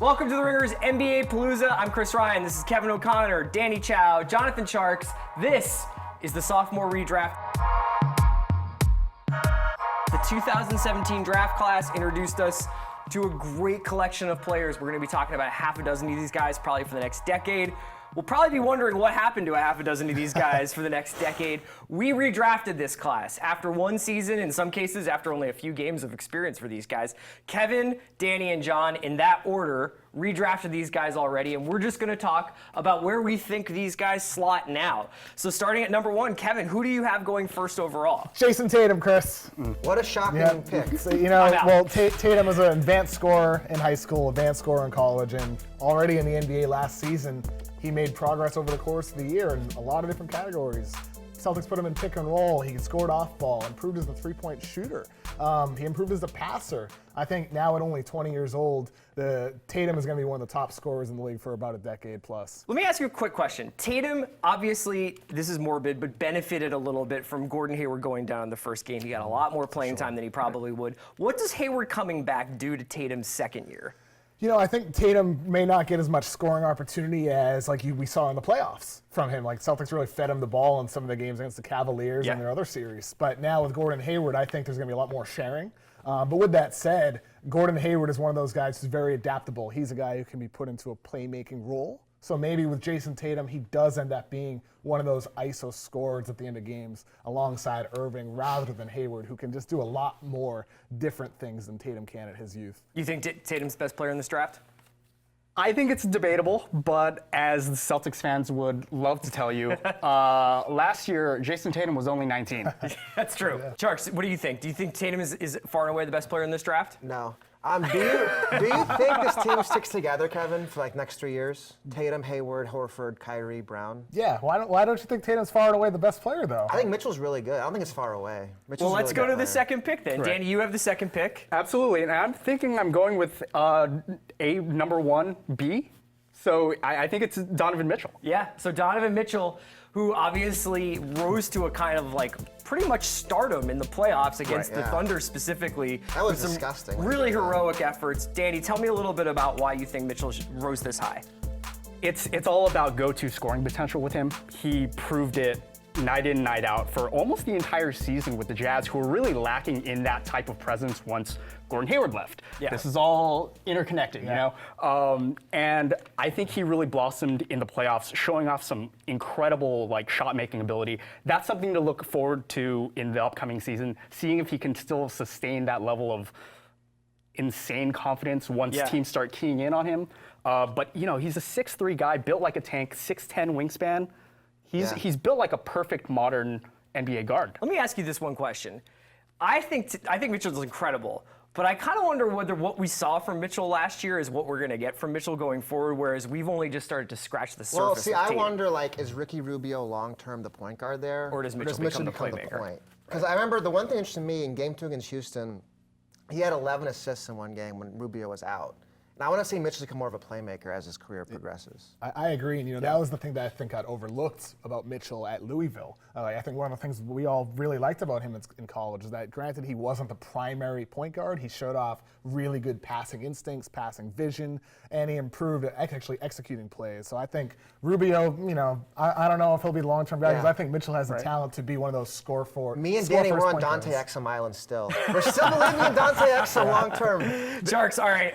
Welcome to the Ringers NBA Palooza. I'm Chris Ryan. This is Kevin O'Connor, Danny Chau, Jonathan Tjarks. This is the Sophomore Redraft. The 2017 draft class introduced us to a great collection of players. We're going to be talking about half a dozen of these guys probably for the next decade. We'll probably be wondering what happened to a half a dozen of these guys for the next decade. We redrafted this class after one season, in some cases after only a few games of experience for these guys. Kevin, Danny, and John, in that order, redrafted these guys already, and we're just going to talk about where we think these guys slot now. So starting at number one, Kevin, who do you have going first overall? Jason Tatum, Chris. What a shocking pick. So, Tatum was an advanced scorer in high school, advanced scorer in college, and already in the NBA last season, he made progress over the course of the year in a lot of different categories. Celtics put him in pick and roll. He scored off ball, improved as a three-point shooter. He improved as a passer. I think now at only 20 years old, Tatum is going to be one of the top scorers in the league for about a decade plus. Let me ask you a quick question. Tatum, obviously, this is morbid, but benefited a little bit from Gordon Hayward going down in the first game. He got a lot more playing time than he probably would. What does Hayward coming back do to Tatum's second year? I think Tatum may not get as much scoring opportunity as we saw in the playoffs from him. Celtics really fed him the ball in some of the games against the Cavaliers and their other series. But now with Gordon Hayward, I think there's going to be a lot more sharing. But with that said, Gordon Hayward is one of those guys who's very adaptable. He's a guy who can be put into a playmaking role. So maybe with Jason Tatum, he does end up being one of those ISO scorers at the end of games alongside Irving rather than Hayward, who can just do a lot more different things than Tatum can at his youth. You think Tatum's the best player in this draft? I think it's debatable, but as the Celtics fans would love to tell you, last year, Jason Tatum was only 19. That's true. Yeah. Tjarks, what do you think? Do you think Tatum is far and away the best player in this draft? No. Do you think this team sticks together, Kevin, for next 3 years? Tatum, Hayward, Horford, Kyrie, Brown? Yeah. Why don't you think Tatum's far and away the best player, though? I think Mitchell's really good. I don't think it's far away. Well, let's go to the second pick then. Right. Danny, you have the second pick. Absolutely, and I'm thinking I'm going with a number 1B. So I think it's Donovan Mitchell. Yeah. So Donovan Mitchell, who obviously rose to a kind of pretty much stardom in the playoffs against the Thunder specifically. That was disgusting. Really heroic efforts. Danny, tell me a little bit about why you think Mitchell rose this high. It's all about go-to scoring potential with him. He proved it night in, night out for almost the entire season with the Jazz, who were really lacking in that type of presence once Gordon Hayward left. Yeah. This is all interconnected, you know? And I think he really blossomed in the playoffs, showing off some incredible shot-making ability. That's something to look forward to in the upcoming season, seeing if he can still sustain that level of insane confidence once teams start keying in on him. But he's a 6'3" guy, built like a tank, 6'10" wingspan. He's built like a perfect modern NBA guard. Let me ask you this one question. I think Mitchell's incredible, but I kind of wonder whether what we saw from Mitchell last year is what we're going to get from Mitchell going forward, whereas we've only just started to scratch the surface. Well, see, I wonder, is Ricky Rubio long-term the point guard there? Or does Mitchell become the playmaker? Point? Because I remember the one thing interesting to me in Game 2 against Houston, he had 11 assists in one game when Rubio was out. And I want to see Mitchell become more of a playmaker as his career progresses. I agree, and that was the thing that I think got overlooked about Mitchell at Louisville. I think one of the things we all really liked about him in college is that, granted, he wasn't the primary point guard. He showed off really good passing instincts, passing vision, and he improved at actually executing plays. So I think Rubio, I don't know if he'll be long-term guy, because I think Mitchell has the talent to be one of those score for. Me and Danny, we're on Dante Exum Island still. We're still believing in Dante Exum long-term. Tjarks, all right.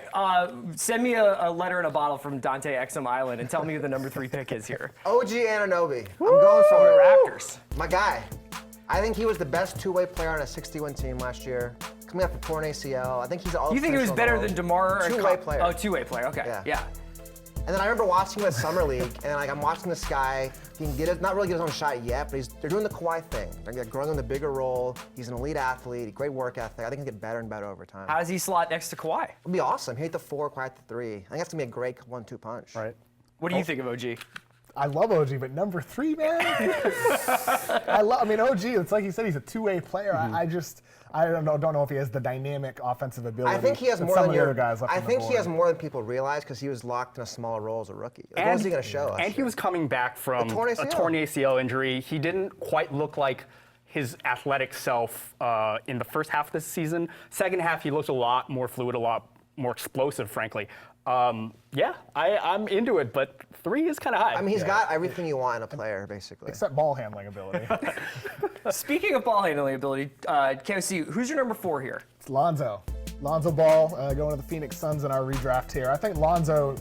Send me a letter in a bottle from Dante Exum Island and tell me who the number 3 pick is here. OG Anunoby. I'm going for the Raptors. My guy. I think he was the best two-way player on a 61 team last year. Coming off a torn ACL. I think he's all. You think he was better than DeMar? Two-way player. Oh, two-way player. Okay. Yeah. And then I remember watching him at Summer League, and I'm watching this guy. He can not really get his own shot yet, but they're doing the Kawhi thing. They're growing in the bigger role. He's an elite athlete, great work ethic. I think he'll get better and better over time. How does he slot next to Kawhi? It'll be awesome. He hit the 4, Kawhi hit the 3. I think that's gonna be a great 1-2 punch. Right. What do you think of OG? I love OG, but number 3, man. OG. It's like you said, he's a two-way player. I don't know if he has the dynamic offensive ability. I think he has more than the other guys left I on the think board. he has more than people realize because he was locked in a small role as a rookie. What was he going to show us? And he was coming back from a torn ACL injury. He didn't quite look like his athletic self in the first half of the season. Second half, he looked a lot more fluid, a lot more explosive, frankly. Yeah, I'm into it, but 3 is kind of high. I mean, he's got everything you want in a player, basically. Except ball handling ability. Speaking of ball handling ability, KOC, who's your number 4 here? It's Lonzo. Lonzo Ball going to the Phoenix Suns in our redraft here. I think Lonzo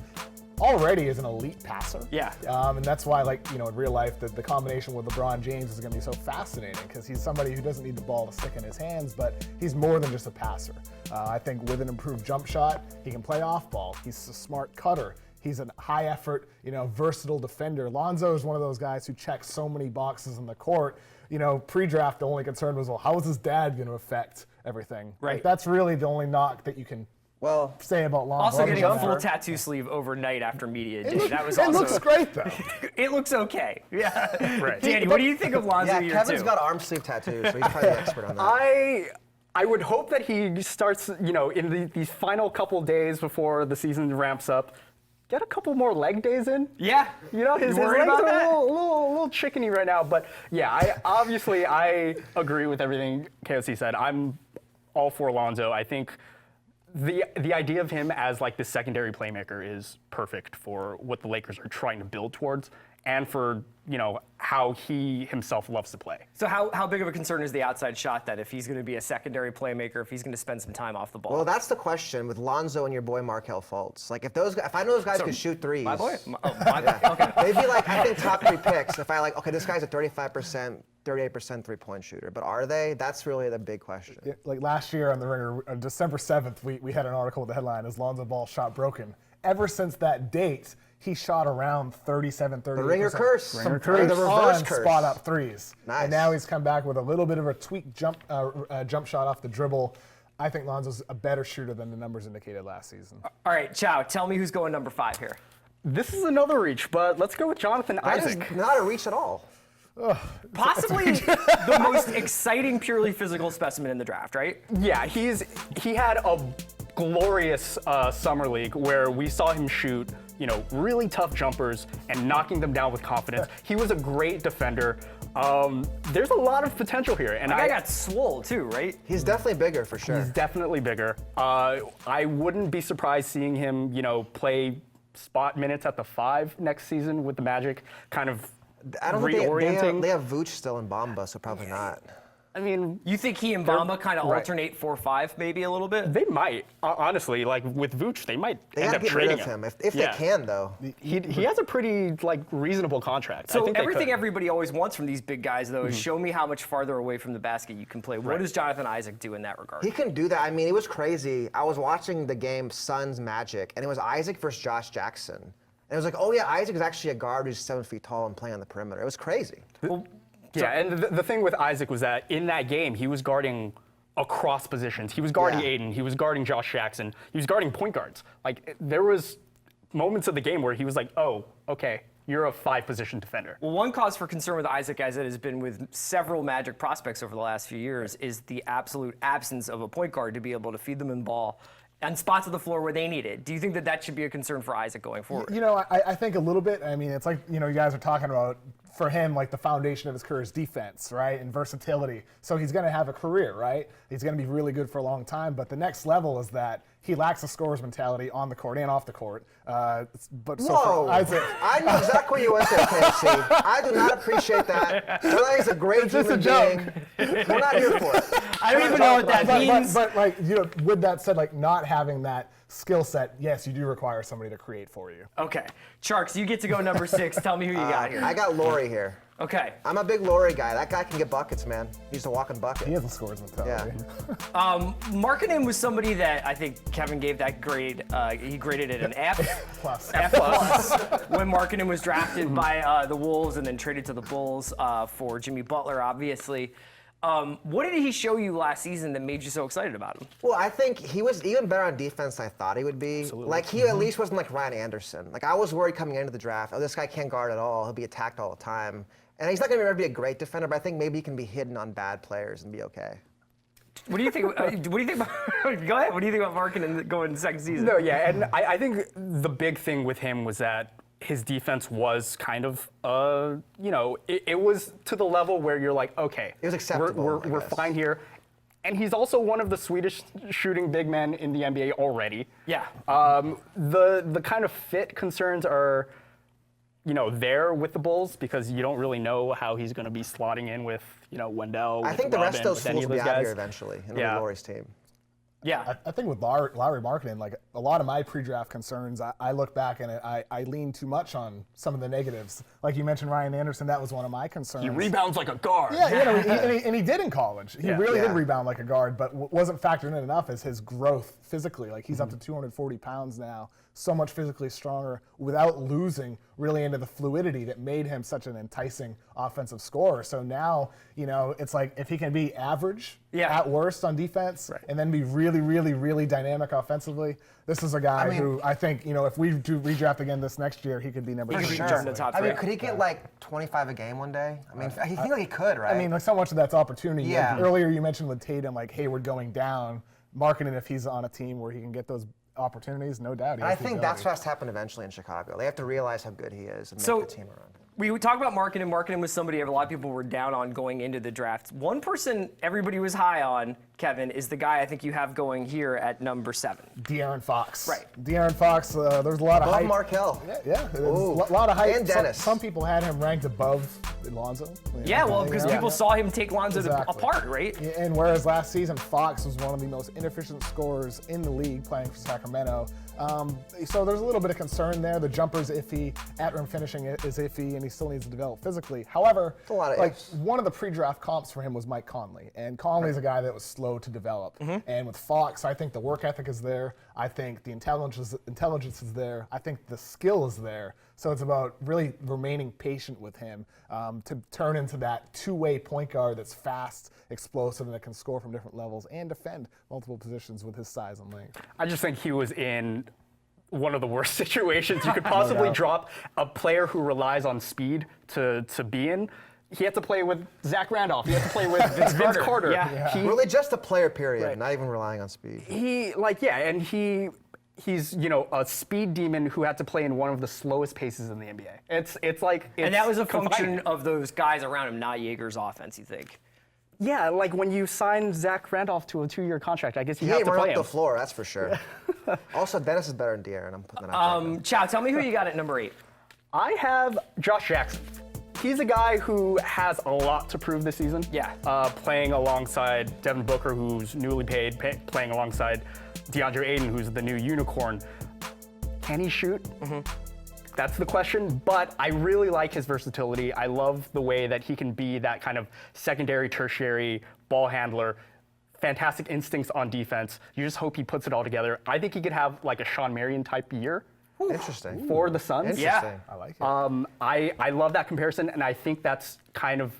already is an elite passer. Yeah. And that's why, like, in real life, the combination with LeBron James is going to be so fascinating because he's somebody who doesn't need the ball to stick in his hands, but he's more than just a passer. I think with an improved jump shot, he can play off ball. He's a smart cutter. He's a high effort, versatile defender. Lonzo is one of those guys who checks so many boxes in the court. Pre-draft, the only concern was, well, how is his dad going to affect everything? Right. Like, that's really the only knock that you can say about Lonzo. Also getting a full matter. tattoo sleeve overnight after media day. That was It also. looks great, though. It looks okay. Yeah. Right. Danny, what do you think of Lonzo Yeah, year Kevin's 2? got arm sleeve tattoos, so he's probably the expert on that. I would hope that he starts, in these final couple days before the season ramps up, get a couple more leg days in. Yeah. His worried legs about are that? a little chickeny right now. But yeah, I agree with everything KOC said. I'm all for Lonzo. I think the idea of him as like the secondary playmaker is perfect for what the Lakers are trying to build towards, and for how he himself loves to play. So how big of a concern is the outside shot that if he's going to be a secondary playmaker, if he's going to spend some time off the ball? Well, that's the question with Lonzo and your boy Markelle Fultz. Like, if I know those guys could shoot threes. My boy? Okay. They'd be like, I think top 3 picks. If I okay, this guy's a 35%, 38% three-point shooter. But are they? That's really the big question. Yeah, like last year on The Ringer, on December 7th, we had an article with the headline, "Is Lonzo Ball shot broken?" Ever since that date, he shot around 37, 38%. The Ringer curse. Some Ringer curse. curse. The reverse on curse. spot-up threes. Nice. And now he's come back with a little bit of a tweaked jump shot off the dribble. I think Lonzo's a better shooter than the numbers indicated last season. All right, Chau, tell me who's going number 5 here. This is another reach, but let's go with Jonathan That is Isaac. not a reach at all. Possibly the most exciting purely physical specimen in the draft, right? Yeah, he had a glorious summer league where we saw him shoot, really tough jumpers and knocking them down with confidence. He was a great defender. There's a lot of potential here, and I got swole too, right? He's definitely bigger for sure. He's definitely bigger. I wouldn't be surprised seeing him, play spot minutes at the 5 next season with the Magic, kind of I don't reorienting. think they have Vooch still in Bamba, so probably not. I mean, You think he and Bamba kind of right. alternate 4-5 maybe a little bit? they might, honestly, like with Vooch, they might They end gotta up get rid trading of him if Yeah. they can, though. He has a pretty reasonable contract. I So think they everything could. everybody always wants from these big guys, though, is show me how much farther away from the basket you can play. What Right. does Jonathan Isaac do in that regard? He can do that. I mean, it was crazy. I was watching the game Suns Magic, and it was Isaac versus Josh Jackson. And it was like, oh yeah, Isaac is actually a guard who's 7 feet tall and playing on the perimeter. It was crazy. Yeah, and the thing with Isaac was that in that game, he was guarding across positions. He was guarding Yeah. Aiden. He was guarding Josh Jackson. He was guarding point guards. Like, there was moments of the game where he was like, oh, okay, you're a 5-position defender. Well, one cause for concern with Isaac, as it has been with several Magic prospects over the last few years, is the absolute absence of a point guard to be able to feed them in the ball and spots of the floor where they need it. Do you think that should be a concern for Isaac going forward? I think a little bit. I mean, it's like, you guys are talking about, for him, like the foundation of his career is defense, right? And versatility. So he's going to have a career, right? He's going to be really good for a long time. But the next level is that he lacks a scorer's mentality on the court and off the court. But so Whoa! for Isaac, I knew exactly where you went there, KFC. I do not appreciate that. I think he's a great just a human joke. being. We're not here for it. I don't even know what that means. But with that said, like not having that skill set, yes, you do require somebody to create for you. Okay. Tjarks, you get to go number 6. Tell me who you got here. I got Lauri here. Okay. I'm a big Lauri guy. That guy can get buckets, man. He's a walking bucket. He has a scorer's mentality. Markkanen was somebody that I think Kevin gave that grade. He graded it an F. Plus. F plus when Markkanen was drafted by the Wolves and then traded to the Bulls for Jimmy Butler, obviously. What did he show you last season that made you so excited about him? Well, I think he was even better on defense than I thought he would be. Absolutely. Like, he at least wasn't like Ryan Anderson. Like, I was worried coming into the draft, oh, this guy can't guard at all. He'll be attacked all the time. And he's not going to be a great defender, but I think maybe he can be hidden on bad players and be okay. What do you think? What do you think about? Go ahead. What do you think about Markkanen going into second season? No, yeah, and I think the big thing with him was that his defense was kind of, it was to the level where you're like, okay, It was acceptable, We're I guess. fine here. And he's also one of the sweetest shooting big men in the NBA already. Yeah. The kind of fit concerns are, there with the Bulls because you don't really know how he's going to be slotting in with, Wendell. I with think the rest of Robin, those with any fools will be those out guys. here eventually, and Yeah. it'll be Lauri's team. Yeah. I think with Lauri Markkanen, like a lot of my pre-draft concerns, I look back and I lean too much on some of the negatives. Like you mentioned, Ryan Anderson, that was one of my concerns. He rebounds like a guard. Yeah, and he did in college. He really did Yeah. rebound like a guard, but wasn't factored in enough as his growth physically. Like he's up to 240 pounds now, so much physically stronger without losing really into the fluidity that made him such an enticing offensive scorer. So now, it's like if he can be average at worst on defense and then be really, really, really dynamic offensively, this is a guy who I think, if we do redraft again this next year, he could be number 2. could be just in the top I mean, three. could he get like 25 a game one day? I mean, I think like he could, right? I mean, like so much of that's opportunity. Yeah. Like, earlier you mentioned with Tatum, like Hayward going down, Markkanen if he's on a team where he can get those opportunities, no doubt. I think that's what has to happen eventually in Chicago. They have to realize how good he is and make the team around him. We talk about Markkanen. Markkanen was somebody a lot of people were down on going into the draft. One person everybody was high on, Kevin, is the guy I think you have going here at number 7. DeAaron Fox. Right. DeAaron Fox, there's a lot of Above hype. Markelle. Yeah, there's a lot of hype. And Dennis. Some people had him ranked above Lonzo. Yeah, well, because people saw him take Lonzo apart, right? Yeah, and whereas last season, Fox was one of the most inefficient scorers in the league playing for Sacramento. So there's a little bit of concern there. The jumper's iffy, at-rim finishing is iffy, and he still needs to develop physically. However, a lot of like ifs. one of the pre-draft comps for him was Mike Conley, and Conley's a guy that was slow to develop. And with Fox, I think the work ethic is there. I think the intelligence is there. I think the skill is there. So it's about really remaining patient with him to turn into that two-way point guard that's fast, explosive, and that can score from different levels and defend multiple positions with his size and length. I just think he was in one of the worst situations you could possibly drop a player who relies on speed to be in. He had to play with Zach Randolph. He had to play with Vince Carter. Yeah. Really just a player, period, not even relying on speed. He's a speed demon who had to play in one of the slowest paces in the NBA. And that was a function confining. of those guys around him, not Jaeger's offense, you think? Yeah, like when you sign Zach Randolph to a 2-year contract, I guess you He have ain't to run play up him. the floor, that's for sure. Also, Dennis is better than DeAaron. I'm putting that out there. Chau, tell me who you got at number 8. I have Josh Jackson. He's a guy who has a lot to prove this season. Yeah. Playing alongside Devin Booker, who's newly paid, playing alongside DeAndre Ayton, who's the new unicorn. Can he shoot? That's the question, but I really like his versatility. I love the way that he can be that kind of secondary, tertiary ball handler. Fantastic instincts on defense. You just hope he puts it all together. I think he could have like a Sean Marion type year. Interesting. For the Suns. Interesting. I like it. I love that comparison, and I think that's kind of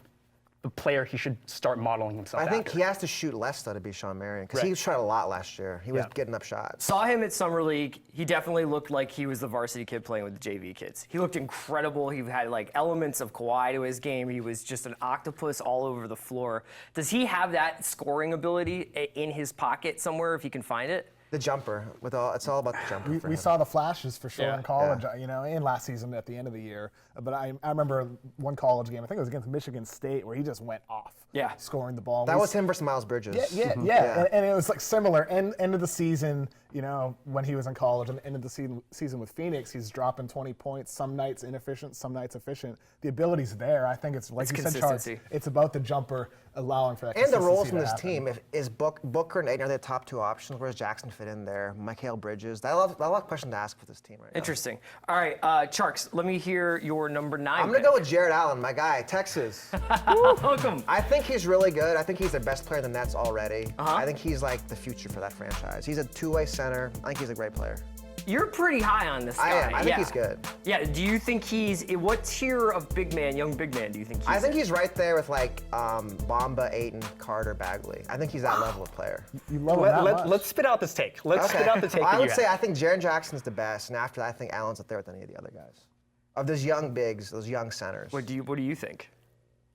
the player he should start modeling himself I think after. he has to shoot less, though, to be Sean Marion, because he shot a lot last year. He was getting up shots. Saw him at Summer League. He definitely looked like he was the varsity kid playing with the JV kids. He looked incredible. He had like elements of Kawhi to his game. He was just an octopus all over the floor. Does he have that scoring ability in his pocket somewhere if he can find it? The jumper, it's all about the jumper for We him. saw the flashes for sure Yeah. in college, and last season at the end of the year. But I remember one college game, I think it was against Michigan State, where he just went off. Yeah. Scoring the ball. That was him versus Miles Bridges. Yeah. And it was like similar. End of the season, when he was in college, and end of the season with Phoenix, he's dropping 20 points. Some nights inefficient, some nights efficient. The ability's there. I think it's like you said, Charles. consistency. It's about the jumper allowing for that. And the roles consistency from to this happen. team, is Booker and Ayton are the top 2 options? Where's Jackson fit in there? Mikal Bridges. I love a question to ask for this team right now. Interesting. All right, Tjarks, let me hear your number 9. I'm going to go with Jared Allen, my guy, Texas. Welcome. I think he's really good. I think he's the best player in the Nets already. I think he's like the future for that franchise. He's a 2-way center. I think he's a great player. You're pretty high on this guy. I am. I think he's good. Yeah, do you think what tier of young big man do you think he's I think he's right there with like Bamba, Ayton, Carter, Bagley. I think he's that level of player. You love him that much. Let's spit out this take. Let's spit out the take. I that would you say have. I think Jaren Jackson's the best, and after that, I think Allen's up there with any of the other guys. Of those young bigs, those young centers. What do you think?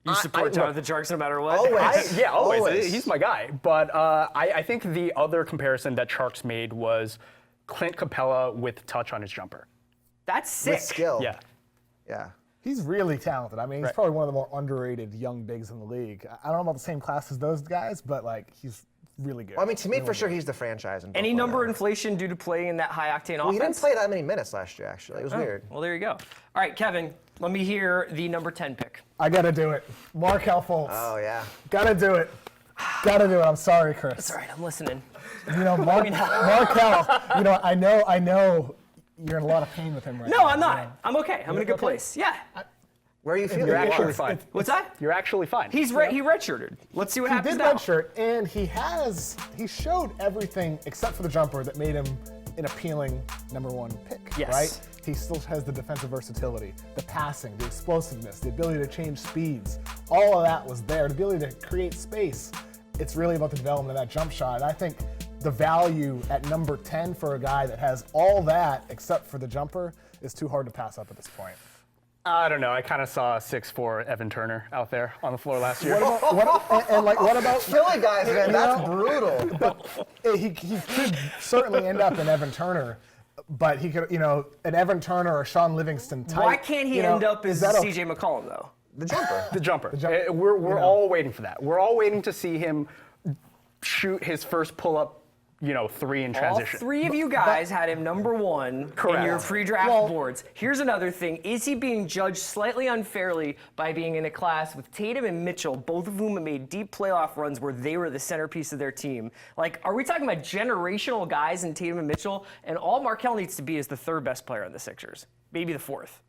You support Jonathan Tjarks no matter what? Always. Always. He's my guy. But I think the other comparison that Tjarks made was Clint Capella with touch on his jumper. That's sick. With skill. Yeah. Yeah. He's really talented. I mean, he's Right. probably one of the more underrated young bigs in the league. I don't know about the same class as those guys, but like he's really good. Well, I mean, to me, for sure, he's the franchise. Any number inflation due to playing in that high-octane offense? He didn't play that many minutes last year, actually. It was weird. Well, there you go. All right, Kevin, let me hear the number 10 pick. I got to do it. Markelle Fultz. Oh, yeah. Got to do it. Got to do it. I'm sorry, Chris. That's all right, I'm listening. You know, Markelle, you know, I know you're in a lot of pain with him right now. No, I'm not. I'm okay. I'm in a good place. Yeah. Where are you feeling? You're actually fine. What's that? You're actually fine. He redshirted. Let's see what He happens did now. redshirt, and he showed everything except for the jumper that made him an appealing number 1 pick, Yes. right? He still has the defensive versatility, the passing, the explosiveness, the ability to change speeds. All of that was there, the ability to create space. It's really about the development of that jump shot. And I think the value at number 10 for a guy that has all that except for the jumper is too hard to pass up at this point. I don't know. I kind of saw 6'4" Evan Turner out there on the floor last year. What about Philly guys, man, that's brutal. he could certainly end up in Evan Turner, but he could, an Evan Turner or Sean Livingston type. Why can't he end up as that CJ McCollum, though? The jumper. The jumper. We're all waiting for that. We're all waiting to see him shoot his first pull-up, 3 in transition. All 3 of you guys had him number 1 in your pre-draft boards. Here's another thing. Is he being judged slightly unfairly by being in a class with Tatum and Mitchell, both of whom have made deep playoff runs where they were the centerpiece of their team? Like, are we talking about generational guys in Tatum and Mitchell? And all Markelle needs to be is the 3rd best player on the Sixers. Maybe the 4th.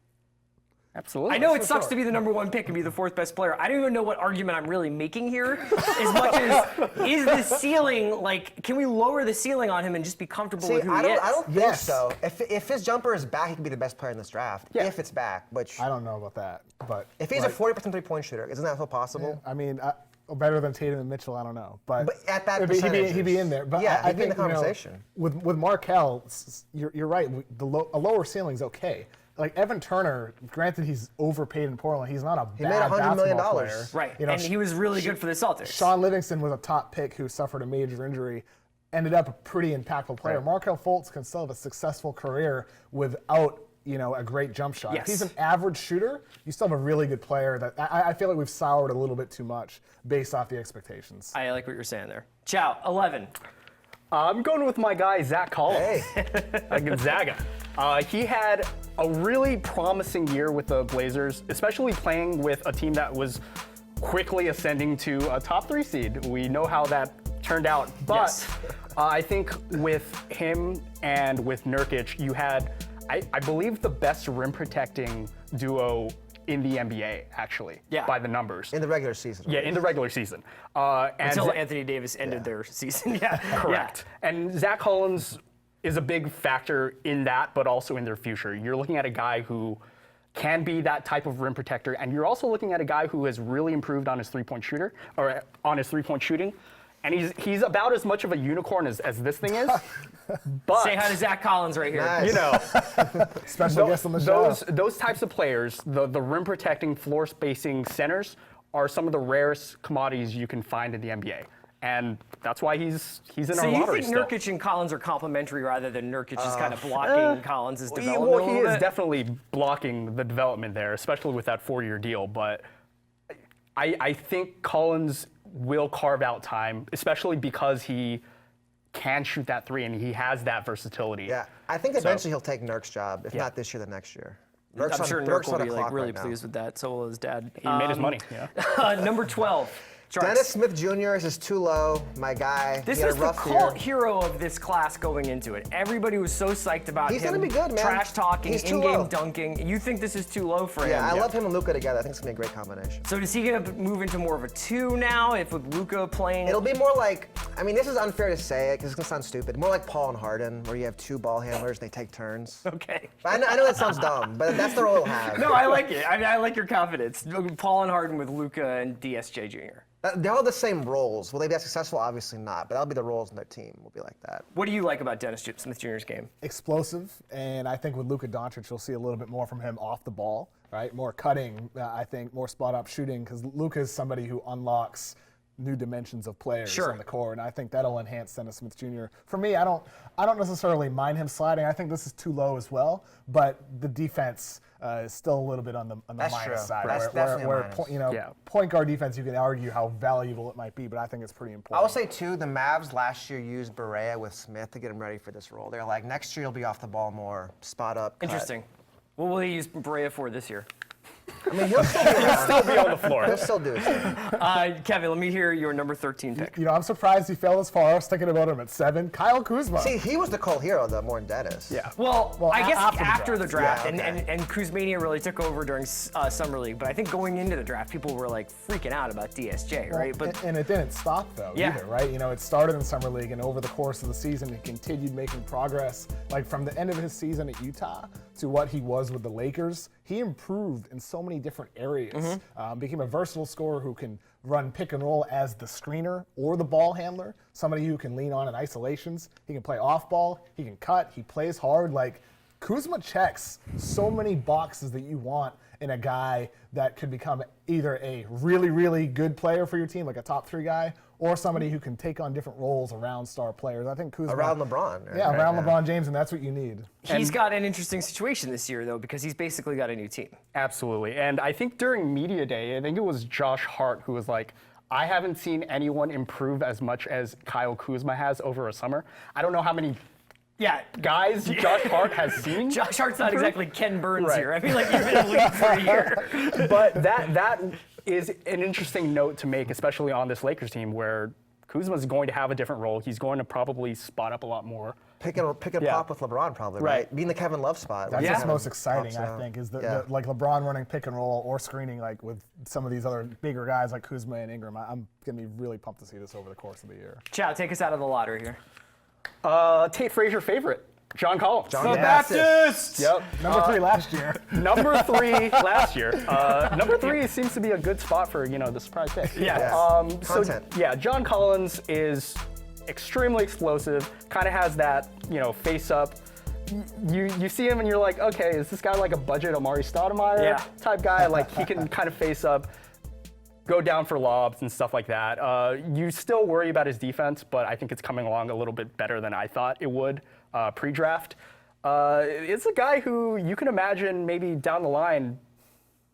Absolutely. I know it sucks to be the number 1 pick and be the 4th best player. I don't even know what argument I'm really making here, as much as is the ceiling, can we lower the ceiling on him and just be comfortable with who he is? I don't think so. If his jumper is back, he could be the best player in this draft. Yeah. If it's back, which I don't know about that, but if he's a 40% 3-point shooter, isn't that so possible? I mean, better than Tatum and Mitchell, I don't know, but at that he'd be in there. But yeah, I he'd be in think the conversation. With Markelle, you're right. A lower ceiling's okay. Like Evan Turner, granted he's overpaid in Portland, he's not a He made bad $100 million. player. Right, and he was really good for the Celtics. Sean Livingston was a top pick who suffered a major injury, ended up a pretty impactful player. Right. Markelle Fultz can still have a successful career without a great jump shot. Yes. If he's an average shooter, you still have a really good player. That I feel like we've soured a little bit too much based off the expectations. I like what you're saying there. Chau, 11. I'm going with my guy, Zach Collins at Gonzaga. He had a really promising year with the Blazers, especially playing with a team that was quickly ascending to a top 3 seed. We know how that turned out. But I think with him and with Nurkic, you had, I believe, the best rim protecting duo in the NBA, actually, by the numbers. In the regular season. Yeah, in the regular season. Until Anthony Davis ended their season. Correct. Yeah. And Zach Collins is a big factor in that, but also in their future. You're looking at a guy who can be that type of rim protector, and you're also looking at a guy who has really improved on his 3-point shooter, or on his 3-point shooting. And he's about as much of a unicorn as this thing is. But say hi to Zach Collins right here. Nice. Special guest on the show. Those types of players, the rim protecting, floor spacing centers, are some of the rarest commodities you can find in the NBA. And that's why he's in our lottery. So you think Nurkic and Collins are complementary rather than Nurkic is kind of blocking Collins' development? Well, he is definitely blocking the development there, especially with that 4-year deal. But I think Collins will carve out time, especially because he can shoot that 3 and he has that versatility. Yeah, I think eventually he'll take Nurk's job, if not this year, then next year. I'm sure Nurk will be really pleased with that. So will his dad. He made his money. Yeah. Number 12. Dennis Smith Jr. is too low, my guy. This is the cult hero of this class going into it. Everybody was so psyched about him. He's gonna be good, man. Trash talking, in-game low. Dunking. You think this is too low for him? Yeah, I love him and Luka together. I think it's gonna be a great combination. So is he gonna move into more of a 2 now, if with Luka playing? It'll be more like, I mean, this is unfair to say it because it's gonna sound stupid. More like Paul and Harden, where you have 2 ball handlers and they take turns. Okay. I know that sounds dumb, but that's the role he'll have. No, I like it. I like your confidence. Paul and Harden with Luka and DSJ Jr. They're all the same roles. Will they be as successful? Obviously not, but that'll be the roles in their team. Will be like that. What do you like about Dennis Smith Jr.'s game? Explosive, and I think with Luka Doncic, you'll see a little bit more from him off the ball, right? More cutting, I think, more spot-up shooting, because Luka is somebody who unlocks new dimensions of players Sure. on the court, and I think that'll enhance Dennis Smith Jr. For me, I don't necessarily mind him sliding. I think this is too low as well, but the defense is still a little bit on the That's minus true. side. That's definitely a where minus. point guard defense, you can argue how valuable it might be, but I think it's pretty important. I will say, too, the Mavs last year used Barea with Smith to get him ready for this role. They're like, next year you'll be off the ball more, spot up, cut. Interesting. What will he use Barea for this year? I mean, he'll still Be on the floor. He'll still do his thing. Kevin, let me hear your number 13 pick. I'm surprised he fell this far. I was thinking about him at 7. Kyle Kuzma. See, he was the cold hero, though, more than Dennis. Yeah. Well, I guess after the draft, Yeah, okay. and Kuzmania really took over during Summer League, but I think going into the draft, people were like freaking out about DSJ, right? But and it didn't stop though either, right? It started in Summer League, and over the course of the season, he continued making progress. Like from the end of his season at Utah to what he was with the Lakers, he improved in so many different areas. Became a versatile scorer who can run pick and roll as the screener or the ball handler, somebody who can lean on in isolations. He can play off ball, he can cut, he plays hard. Like Kuzma checks so many boxes that you want in a guy that could become either a really, really good player for your team, like a top 3 guy, or somebody who can take on different roles around star players. I think Kuzma... Around LeBron. Right? Yeah, around LeBron James, and that's what you need. he's got an interesting situation this year, though, because he's basically got a new team. Absolutely. And I think during media day, I think it was Josh Hart who was like, I haven't seen anyone improve as much as Kyle Kuzma has over a summer. I don't know how many guys Josh Hart has seen. Josh Hart's not exactly Ken Burns Right. here. I feel like he's been in the league for a year. But that is an interesting note to make, especially on this Lakers team where Kuzma is going to have a different role. He's going to probably spot up a lot more. Pick and pop with LeBron, probably, right? Being the Kevin Love spot. That's Yeah. what's most exciting, Pops I out. think, is Yeah. like LeBron running pick and roll or screening, like with some of these other bigger guys like Kuzma and Ingram. I'm going to be really pumped to see this over the course of the year. Chau, take us out of the lottery here. Tate Frazier favorite, John Collins. John Baptist! Yep. Number 3 last year. Number 3 last year. Number 3 seems to be a good spot for, the surprise pick. Yeah. Content. John Collins is extremely explosive, kind of has that, face up. You see him and you're like, okay, is this guy like a budget Amari Stoudemire type guy? Like he can kind of face up, go down for lobs and stuff like that. You still worry about his defense, but I think it's coming along a little bit better than I thought it would pre-draft. It's a guy who you can imagine maybe down the line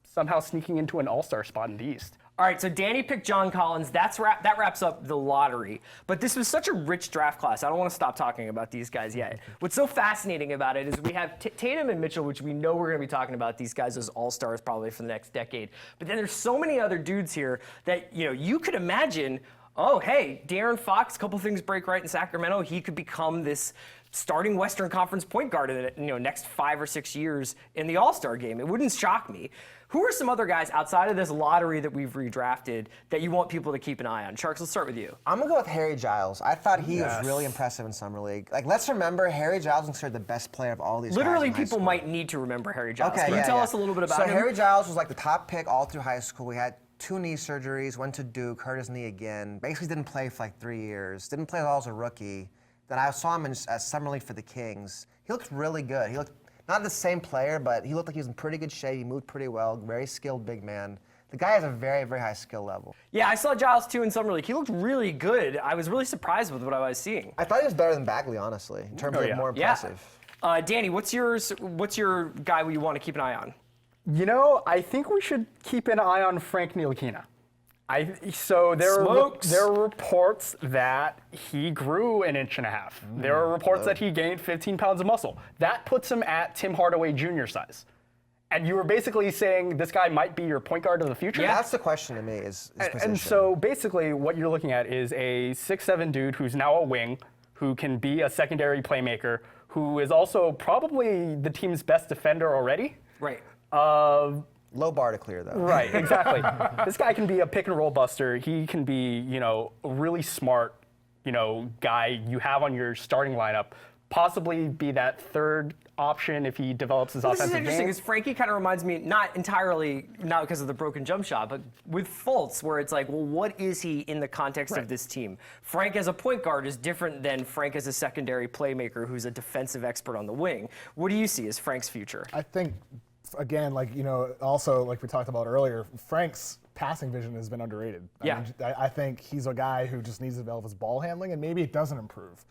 somehow sneaking into an all-star spot in the East. All right, so Danny picked John Collins. That wraps up the lottery. But this was such a rich draft class. I don't want to stop talking about these guys yet. What's so fascinating about it is we have Tatum and Mitchell, which we know we're going to be talking about these guys as all-stars probably for the next decade. But then there's so many other dudes here that you could imagine, oh, hey, DeAaron Fox, a couple things break right in Sacramento. He could become this starting Western Conference point guard in the next 5 or 6 years in the All-Star game. It wouldn't shock me. Who are some other guys outside of this lottery that we've redrafted that you want people to keep an eye on? Tjarks, let's start with you. I'm going to go with Harry Giles. I thought he was really impressive in Summer League. Like, let's remember, Harry Giles is considered the best player of all these Literally, guys in high people school. might need to remember Harry Giles. Okay, Can you tell us a little bit about him? So Harry Giles was like the top pick all through high school. We had 2 knee surgeries, went to Duke, hurt his knee again. Basically didn't play for like 3 years. Didn't play at all as a rookie. Then I saw him in Summer League for the Kings. He looked really good. He looked not the same player, but he looked like he was in pretty good shape. He moved pretty well. Very skilled big man. The guy has a very, very high skill level. Yeah, I saw Giles too in Summer League. He looked really good. I was really surprised with what I was seeing. I thought he was better than Bagley, honestly, in terms of more impressive. Danny, what's your guy you want to keep an eye on? I think we should keep an eye on Frank Ntilikina. There are reports that he grew an inch and a half. There are reports that he gained 15 pounds of muscle. That puts him at Tim Hardaway Jr. size. And you were basically saying this guy might be your point guard of the future? Yeah, that's the question to me is position. And so basically what you're looking at is a 6'7" dude who's now a wing, who can be a secondary playmaker, who is also probably the team's best defender already. Right. Low bar to clear, though. Right, exactly. This guy can be a pick and roll buster. He can be, a really smart, guy you have on your starting lineup. Possibly be that third option if he develops his offensive game. This is interesting because Frankie kind of reminds me, not because of the broken jump shot, but with Fultz, where it's like, well, what is he in the context of this team? Frank as a point guard is different than Frank as a secondary playmaker who's a defensive expert on the wing. What do you see as Frank's future? I think again, like, also like we talked about earlier, Frank's passing vision has been underrated. I think he's a guy who just needs to develop his ball handling, and maybe it doesn't improve.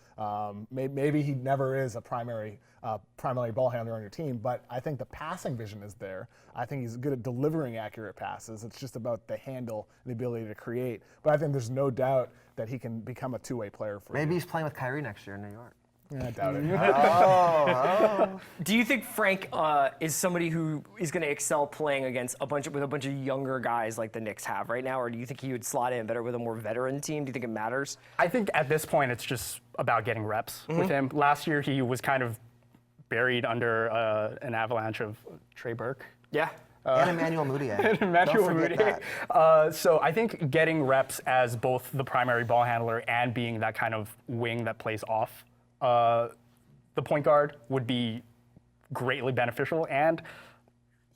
Maybe he never is a primary ball handler on your team, but I think the passing vision is there. I think he's good at delivering accurate passes. It's just about the handle and the ability to create. But I think there's no doubt that he can become a two-way player for you. Maybe he's playing with Kyrie next year in New York. Yeah, I doubt it. Do you think Frank is somebody who is going to excel playing against a bunch of younger guys like the Knicks have right now, or do you think he would slot in better with a more veteran team? Do you think it matters? I think at this point it's just about getting reps with him. Last year he was kind of buried under an avalanche of Trey Burke. Yeah. And Emmanuel Mudiay. Emmanuel Don't forget Mudiay. that. So I think getting reps as both the primary ball handler and being that kind of wing that plays off the point guard would be greatly beneficial, and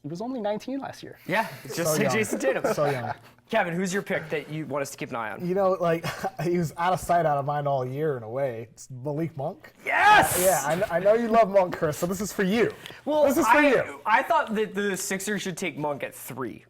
he was only 19 last year. Yeah, just like Jason Tatum. So young. Kevin, who's your pick that you want us to keep an eye on? Like, he was out of sight, out of mind all year in a way. It's Malik Monk. Yes! I know you love Monk, Chris, so this is for you. Well, this is for you. I thought that the Sixers should take Monk at 3.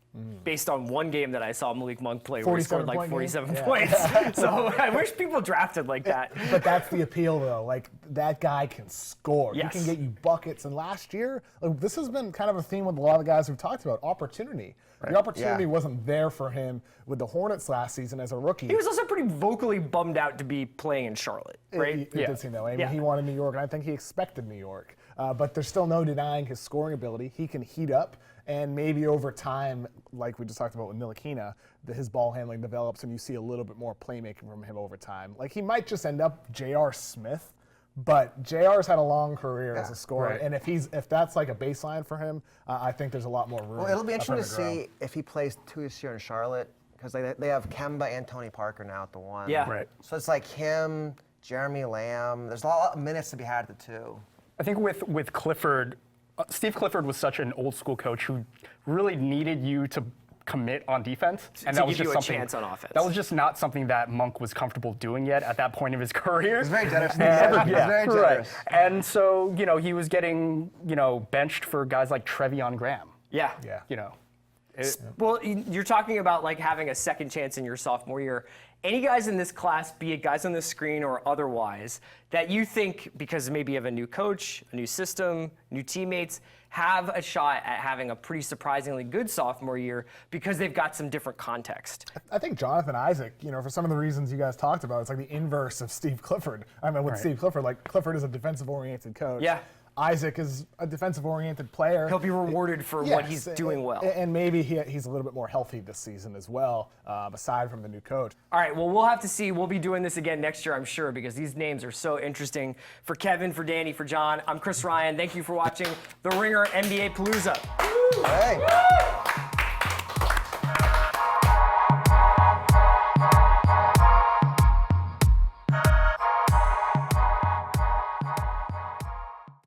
Based on one game that I saw Malik Monk play where he scored like 47 points. So I wish people drafted like that. But that's the appeal, though. Like, that guy can score. Yes. He can get you buckets. And last year, like, this has been kind of a theme with a lot of the guys we've talked about, opportunity. The opportunity wasn't there for him with the Hornets last season as a rookie. He was also pretty vocally bummed out to be playing in Charlotte, right? It did seem that way. I mean, he wanted New York, and I think he expected New York. But there's still no denying his scoring ability. He can heat up, and maybe over time, like we just talked about with Ntilikina, his ball handling develops, and you see a little bit more playmaking from him over time. Like, he might just end up J.R. Smith, but JR's had a long career as a scorer, and if that's like a baseline for him, I think there's a lot more room. Well, it'll be interesting to grow. see if he plays 2 this year in Charlotte, because they have Kemba and Tony Parker now at the 1. Yeah. Right. So it's like him, Jeremy Lamb. There's a lot of minutes to be had at the 2. I think with Clifford, Steve Clifford was such an old school coach who really needed you to commit on defense, and that was give just you a something. chance on offense. That was just not something that Monk was comfortable doing yet at that point of his career. He's very generous. And, He's very generous. Right. And so he was getting benched for guys like Trevion Graham. Yeah. Well, you're talking about like having a second chance in your sophomore year. Any guys in this class, be it guys on the screen or otherwise, that you think, because maybe of a new coach, a new system, new teammates, have a shot at having a pretty surprisingly good sophomore year because they've got some different context? I think Jonathan Isaac, for some of the reasons you guys talked about, it's like the inverse of Steve Clifford. I mean, with Steve Clifford, like Clifford is a defensive-oriented coach. Yeah. Isaac is a defensive-oriented player. He'll be rewarded for what he's doing well. And maybe he's a little bit more healthy this season as well, aside from the new coach. All right, well, we'll have to see. We'll be doing this again next year, I'm sure, because these names are so interesting. For Kevin, for Danny, for John, I'm Chris Ryan. Thank you for watching The Ringer NBA Palooza. Hey.